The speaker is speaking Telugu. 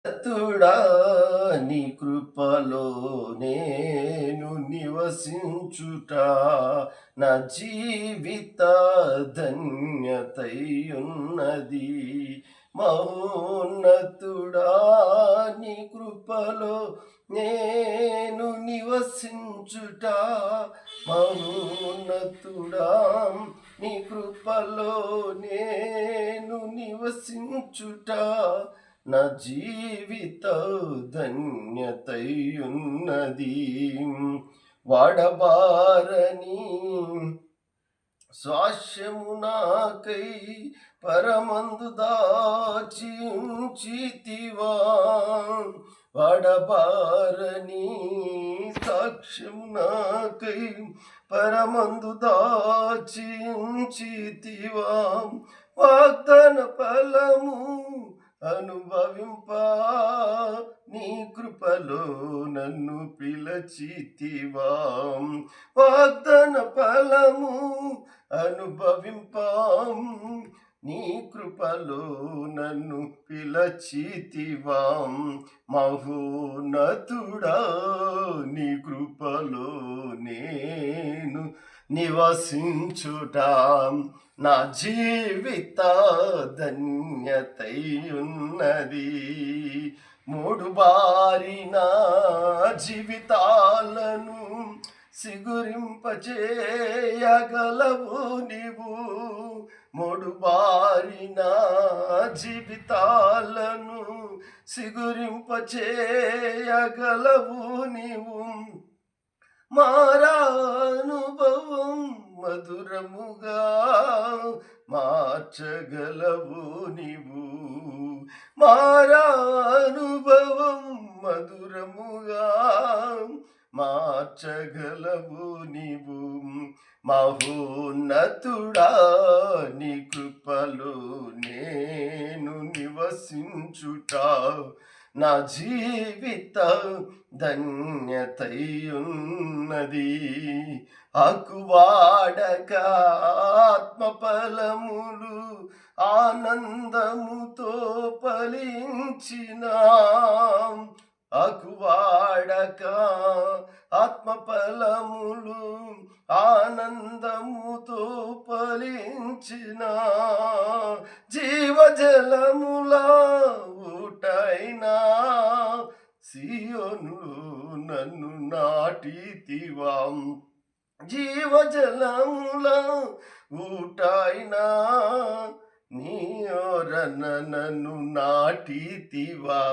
తుడా నీ కృపలో నేను నివసించుట నా జీవిత ధన్యతయున్నది. మహోన్నతుడా నీ కృపలో నేను నివసించుట, మహోన్నతుడా నీ కృపలో నేను నివసించుట నా జీవిత ధన్యతయున్నది. వాడబారని స్వాస్యము నాకై పరమందు దాచి ఉంచితివా, వాడబారని సాక్ష్యము నాకై పరమందు దాచి ఉంచితివా. వాగ్దాన ఫలము అనుభవింప నీ కృపలో నన్ను పిలచితివా. వాగ్దాన ఫలము అనుభవింప నీ కృపలో నన్ను పిలచితివా. మహోన్నతుడా నీ కృపలో నేను నివసించుట నా జీవిత ధన్యతయున్నది. మూడు బారిన జీవితాలను సిగురింపచేయగలవు నీవు, మూడు బారిన జీవితాలను సిగురింపచేయగలవు నీవు. మారానుభవం మధురముగా మార్చగలవు నీవు, మారానుభవం మధురముగా మార్చగలవు నీవు. మహోన్నతుడా నీ కృపలో నేను నివసించుట నా జీవిత ధన్యతయున్నది. ఆకువాడక ఆత్మఫలములు ఆనందముతో ఫలించిన, ఆకువాడక ఆత్మఫలములు ఆనందముతో ఫలించిన, జీవజలముల ఊటైనా సియోనులో నన్ను నాటితివా. జీవజలముల ఊటైనా నీ ఓరన నన్ను నాటితివా.